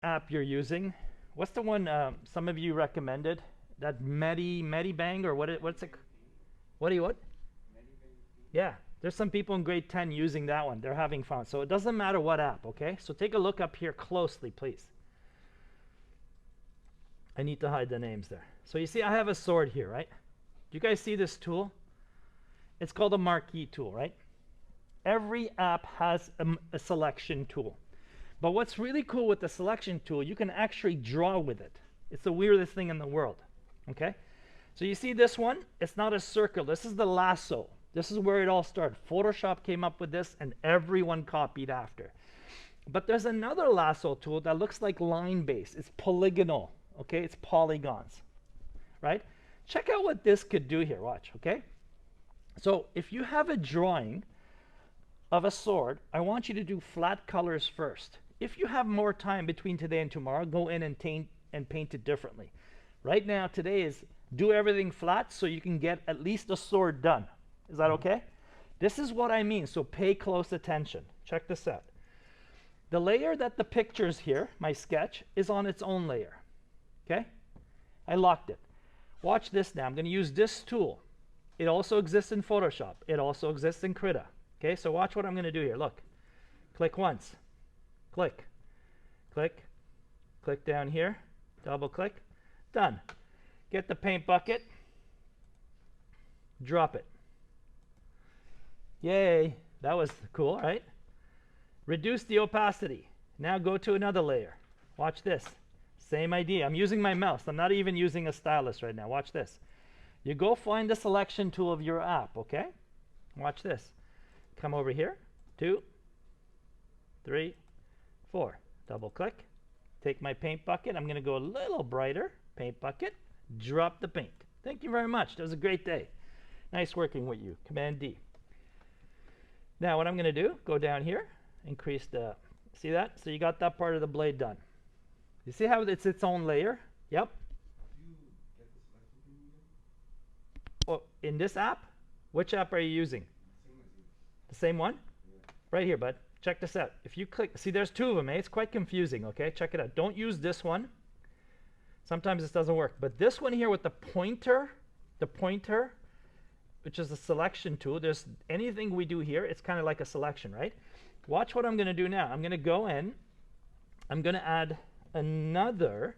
app you're using. What's the one some of you recommended? That Medibang or what's it? What do you what? Yeah, there's some people in grade 10 using that one. They're having fun. So it doesn't matter what app, okay? So take a look up here closely, please. I need to hide the names there. So you see I have a sword here, right? Do you guys see this tool? It's called a marquee tool, right? Every app has a selection tool. But what's really cool with the selection tool, you can actually draw with it. It's the weirdest thing in the world, okay? So you see this one? It's not a circle. This is the lasso. This is where it all started. Photoshop came up with this, and everyone copied after. But there's another lasso tool that looks like line-based. It's polygonal, okay? It's polygons, right? Check out what this could do here. Watch, okay? So if you have a drawing of a sword, I want you to do flat colors first. If you have more time between today and tomorrow, go in and paint it differently. Right now, today is do everything flat so you can get at least a sword done. Is that okay? This is what I mean, so pay close attention. Check this out. The layer that the picture's here, my sketch, is on its own layer. Okay? I locked it. Watch this now. I'm going to use this tool. It also exists in Photoshop. It also exists in Krita. Okay, so watch what I'm going to do here. Look. Click once. Click. Click. Click down here. Double click. Done. Get the paint bucket. Drop it. Yay. That was cool, right? Reduce the opacity. Now go to another layer. Watch this. Same idea. I'm using my mouse. I'm not even using a stylus right now. Watch this. You go find the selection tool of your app, okay? Watch this. Come over here. 2, 3, 4. Double click. Take my paint bucket. I'm going to go a little brighter. Paint bucket. Drop the paint. Thank you very much. That was a great day. Nice working with you. Command D. Now what I'm going to do, go down here, increase the, see that? So you got that part of the blade done. You see how it's its own layer? Yep. Oh, in this app? Which app are you using? The same one? Right here, bud. Check this out. If you click, see there's two of them, eh? It's quite confusing, okay? Check it out. Don't use this one. Sometimes this doesn't work. But this one here with the pointer, which is the selection tool, there's anything we do here, it's kind of like a selection, right? Watch what I'm going to do now. I'm going to go in. I'm going to add another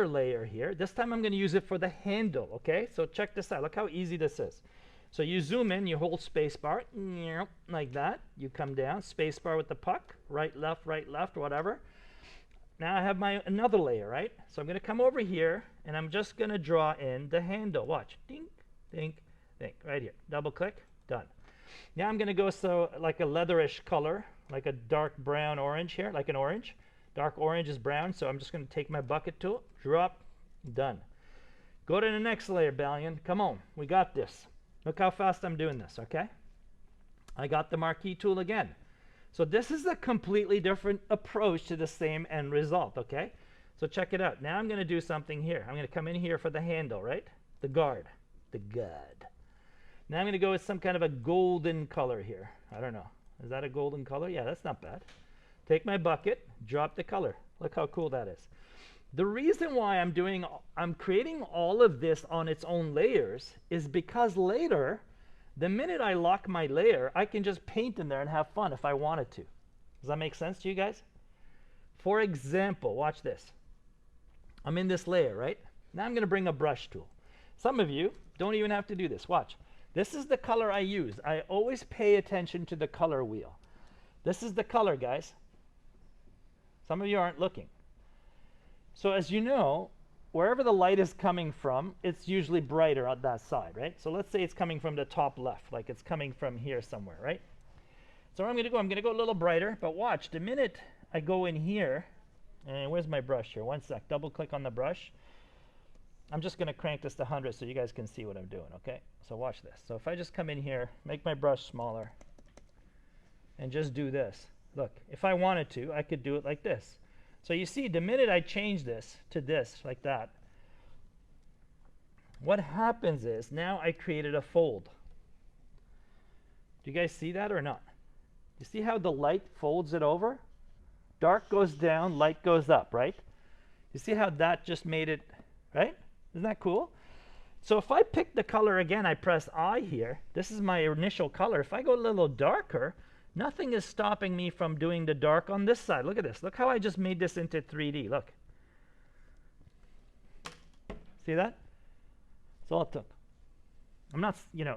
layer here. This time I'm going to use it for the handle, okay? So check this out. Look how easy this is. So you zoom in, you hold spacebar, like that. You come down, spacebar with the puck, right, left, whatever. Now I have my another layer, right? So I'm going to come over here, and I'm just going to draw in the handle. Watch. Ding, ding, ding. Right here. Double click. Done. Now I'm going to go so like a leatherish color, like a dark brown orange here, like an orange. Dark orange is brown, so I'm just going to take my bucket tool, drop, done. Go to the next layer, Balian. Come on. We got this. Look how fast I'm doing this, okay? I got the marquee tool again. So this is a completely different approach to the same end result, okay? So check it out. Now I'm going to do something here. I'm going to come in here for the handle, right? The guard. The guard. Now I'm going to go with some kind of a golden color here. I don't know. Is that a golden color? Yeah, that's not bad. Take my bucket, drop the color. Look how cool that is. The reason why I'm creating all of this on its own layers is because later, the minute I lock my layer, I can just paint in there and have fun if I wanted to. Does that make sense to you guys? For example, watch this. I'm in this layer, right? Now I'm going to bring a brush tool. Some of you don't even have to do this. Watch. This is the color I use. I always pay attention to the color wheel. This is the color, guys. Some of you aren't looking. So as you know, wherever the light is coming from, it's usually brighter on that side, right? So let's say it's coming from the top left, like it's coming from here somewhere, right? So what I'm going to go a little brighter, but watch, the minute I go in here, and where's my brush here? One sec, double click on the brush. I'm just going to crank this to 100 so you guys can see what I'm doing, okay? So watch this. So if I just come in here, make my brush smaller, and just do this. Look, if I wanted to, I could do it like this. So you see, the minute I change this to this, like that, what happens is now I created a fold. Do you guys see that or not? You see how the light folds it over? Dark goes down, light goes up, right? You see how that just made it, right? Isn't that cool? So if I pick the color again, I press I here. This is my initial color. If I go a little darker, nothing is stopping me from doing the dark on this side. Look at this. Look how I just made this into 3D. Look. See that? That's all it took. I'm not, you know,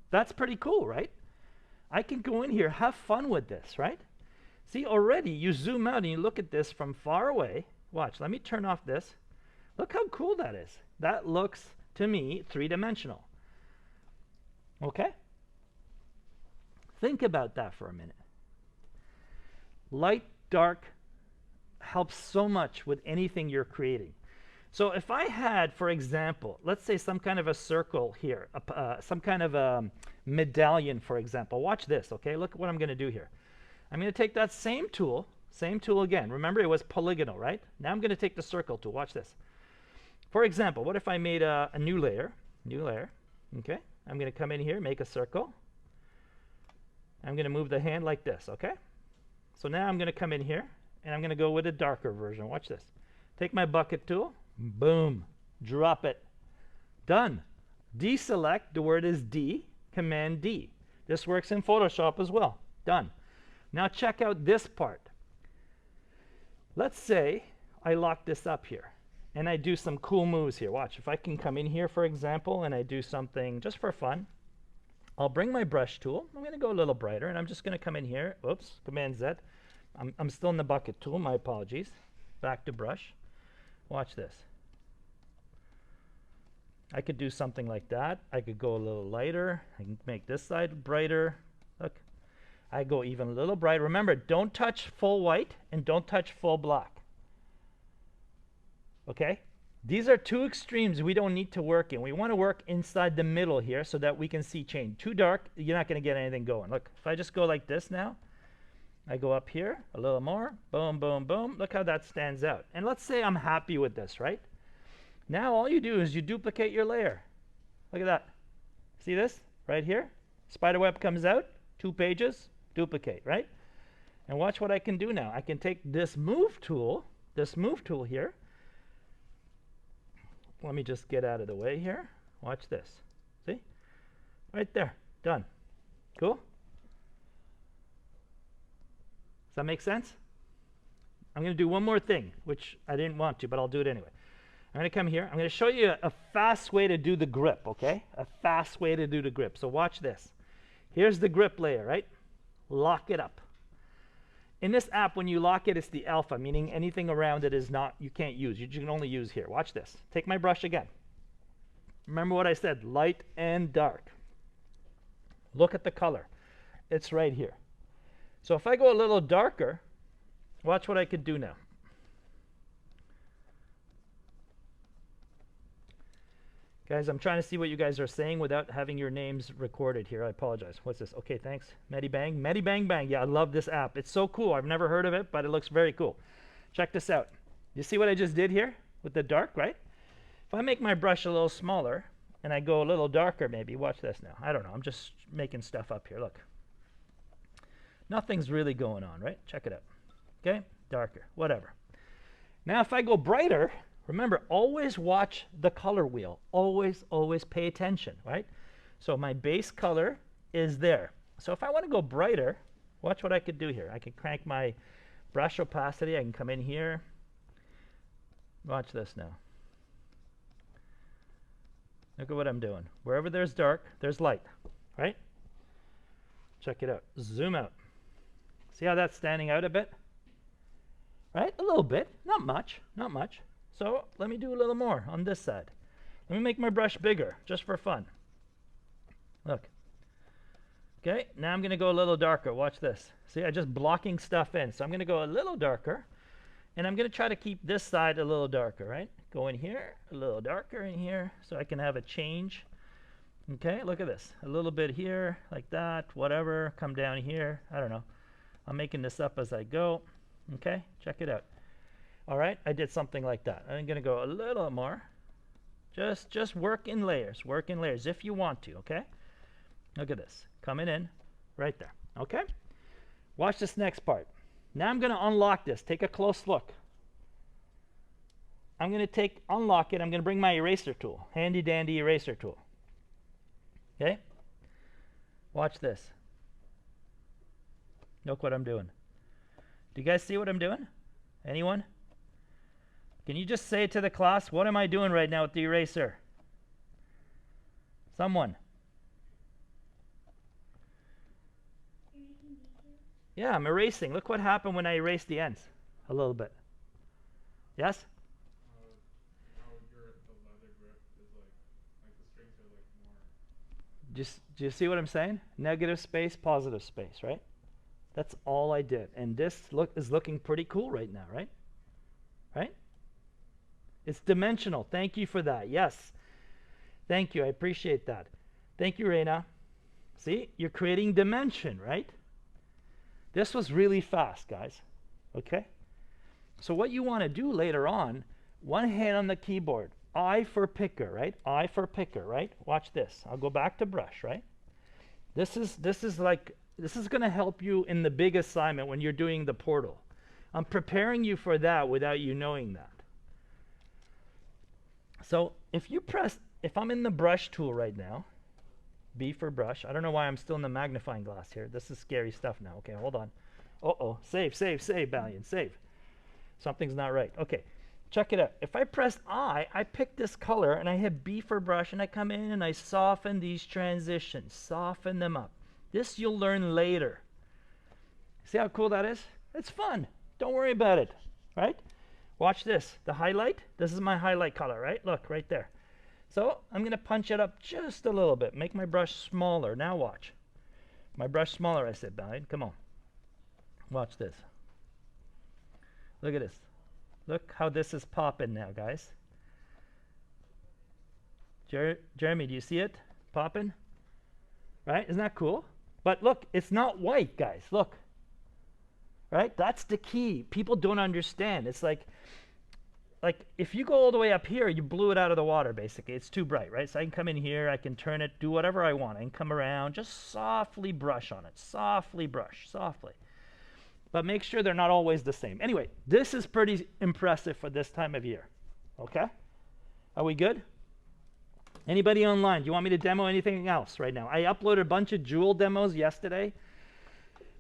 that's pretty cool, right? I can go in here, have fun with this, right? See, already you zoom out and you look at this from far away. Watch, let me turn off this. Look how cool that is. That looks, to me, three-dimensional. Okay? Think about that for a minute. Light, dark helps so much with anything you're creating. So if I had, for example, let's say some kind of a circle here, some kind of a medallion, for example. Watch this, okay? Look what I'm going to do here. I'm going to take that same tool again. Remember, it was polygonal, right? Now I'm going to take the circle tool. Watch this. For example, what if I made a new layer? Okay? I'm going to come in here, make a circle. I'm going to move the hand like this, okay? So now I'm going to come in here, and I'm going to go with a darker version. Watch this. Take my bucket tool. Boom. Drop it. Done. Deselect, the word is D, Command D. This works in Photoshop as well. Done. Now check out this part. Let's say I lock this up here, and I do some cool moves here. Watch, if I can come in here, for example, and I do something just for fun. I'll bring my brush tool. I'm going to go a little brighter, and I'm just going to come in here. Oops, Command Z. I'm still in the bucket tool. My apologies. Back to brush. Watch this. I could do something like that. I could go a little lighter. I can make this side brighter. Look. I go even a little brighter. Remember, don't touch full white and don't touch full black. Okay? These are two extremes we don't need to work in. We want to work inside the middle here so that we can see change. Too dark, you're not going to get anything going. Look, if I just go like this now, I go up here a little more. Boom, boom, boom. Look how that stands out. And let's say I'm happy with this, right? Now all you do is you duplicate your layer. Look at that. See this right here? Spiderweb comes out, 2 pages, duplicate, right? And watch what I can do now. I can take this move tool here. Let me just get out of the way here. Watch this. See? Right there. Done. Cool? Does that make sense? I'm going to do one more thing, which I didn't want to, but I'll do it anyway. I'm going to come here. I'm going to show you a fast way to do the grip, okay? A fast way to do the grip. So watch this. Here's the grip layer, right? Lock it up. In this app, when you lock it, it's the alpha, meaning anything around it is not, you can't use. You can only use here. Watch this. Take my brush again. Remember what I said, light and dark. Look at the color. It's right here. So if I go a little darker, watch what I could do now. Guys, I'm trying to see what you guys are saying without having your names recorded here. I apologize. What's this? Okay, thanks. Medibang. Medibang Bang. Yeah, I love this app. It's so cool. I've never heard of it, but it looks very cool. Check this out. You see what I just did here with the dark, right? If I make my brush a little smaller and I go a little darker maybe, watch this now. I don't know. I'm just making stuff up here. Look. Nothing's really going on, right? Check it out. Okay? Darker. Whatever. Now if I go brighter, remember, always watch the color wheel. Always, always pay attention, right? So my base color is there. So if I want to go brighter, watch what I could do here. I can crank my brush opacity. I can come in here. Watch this now. Look at what I'm doing. Wherever there's dark, there's light, right? Check it out. Zoom out. See how that's standing out a bit? Right? A little bit. Not much. Not much. So let me do a little more on this side. Let me make my brush bigger, just for fun. Look. Okay, now I'm going to go a little darker. Watch this. See, I'm just blocking stuff in. So I'm going to go a little darker, and I'm going to try to keep this side a little darker, right? Go in here, a little darker in here, so I can have a change. Okay, look at this. A little bit here, like that, whatever. Come down here. I don't know. I'm making this up as I go. Okay, check it out. All right, I did something like that. I'm going to go a little more. Just work in layers. Work in layers if you want to, okay? Look at this. Coming in right there, okay? Watch this next part. Now I'm going to unlock this. Take a close look. I'm going to unlock it. I'm going to bring my eraser tool, handy dandy eraser tool. Okay? Watch this. Look what I'm doing. Do you guys see what I'm doing? Anyone? Can you just say to the class, what am I doing right now with the eraser? Someone. Yeah, I'm erasing. Look what happened when I erased the ends a little bit. Yes? Now the leather grip is like the strings are like more. Do you see what I'm saying? Negative space, positive space, right? That's all I did. And this is looking pretty cool right now, right? Right? It's dimensional. Thank you for that. Yes. Thank you. I appreciate that. Thank you, Reina. See? You're creating dimension, right? This was really fast, guys. Okay? So what you want to do later on, one hand on the keyboard, I for picker, right? I for picker, right? Watch this. I'll go back to brush, right? This is going to help you in the big assignment when you're doing the portal. I'm preparing you for that without you knowing that. So if I'm in the brush tool right now, B for brush. I don't know why I'm still in the magnifying glass here. This is scary stuff now. Okay, hold on. Uh-oh. Save, Balian, save. Something's not right. Okay, check it out. If I press I pick this color, and I hit B for brush, and I come in and I soften these transitions, soften them up. This you'll learn later. See how cool that is? It's fun. Don't worry about it, right? Watch this. The highlight, this is my highlight color, right? Look, right there. So I'm going to punch it up just a little bit. Make my brush smaller. Now watch. My brush smaller, I said, Balian. Come on. Watch this. Look at this. Look how this is popping now, guys. Jeremy, do you see it popping? Right? Isn't that cool? But look, it's not white, guys. Look. Right? That's the key. People don't understand. It's like if you go all the way up here, you blew it out of the water, basically. It's too bright, right? So I can come in here, I can turn it, do whatever I want. I can come around, just softly brush on it. Softly brush, softly. But make sure they're not always the same. Anyway, this is pretty impressive for this time of year. Okay? Are we good? Anybody online? Do you want me to demo anything else right now? I uploaded a bunch of Jewel demos yesterday.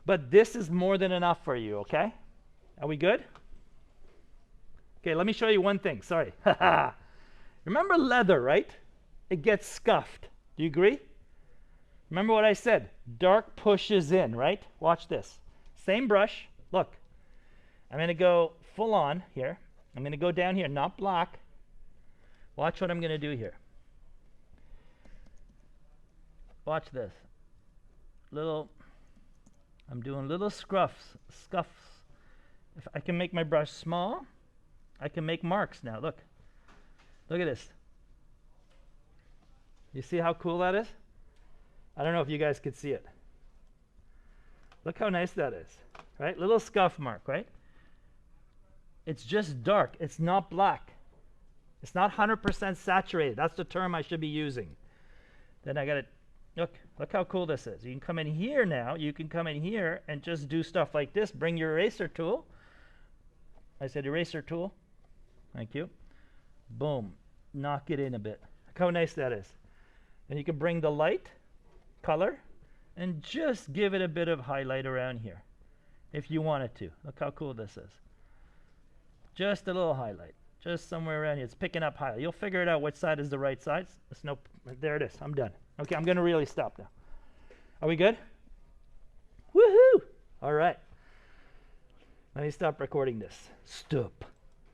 But this is more than enough for you, okay? Are we good? Okay, let me show you one thing. Sorry. Remember leather, right? It gets scuffed. Do you agree? Remember what I said? Dark pushes in, right? Watch this. Same brush. Look. I'm going to go full on here. I'm going to go down here, not black. Watch what I'm going to do here. Watch this. I'm doing little scuffs. If I can make my brush small, I can make marks now. Look. Look at this. You see how cool that is? I don't know if you guys could see it. Look how nice that is, right? Little scuff mark, right? It's just dark. It's not black. It's not 100% saturated. That's the term I should be using. Then I got to look how cool this is. You can come in here now. You can come in here and just do stuff like this. Bring your eraser tool. I said eraser tool. Thank you. Boom. Knock it in a bit. Look how nice that is. And you can bring the light, color, and just give it a bit of highlight around here if you wanted to. Look how cool this is. Just a little highlight. Just somewhere around here. It's picking up highlight. You'll figure it out which side is the right side. There it is. I'm done. Okay, I'm going to really stop now. Are we good? Woohoo! All right. Let me stop recording this. Stop.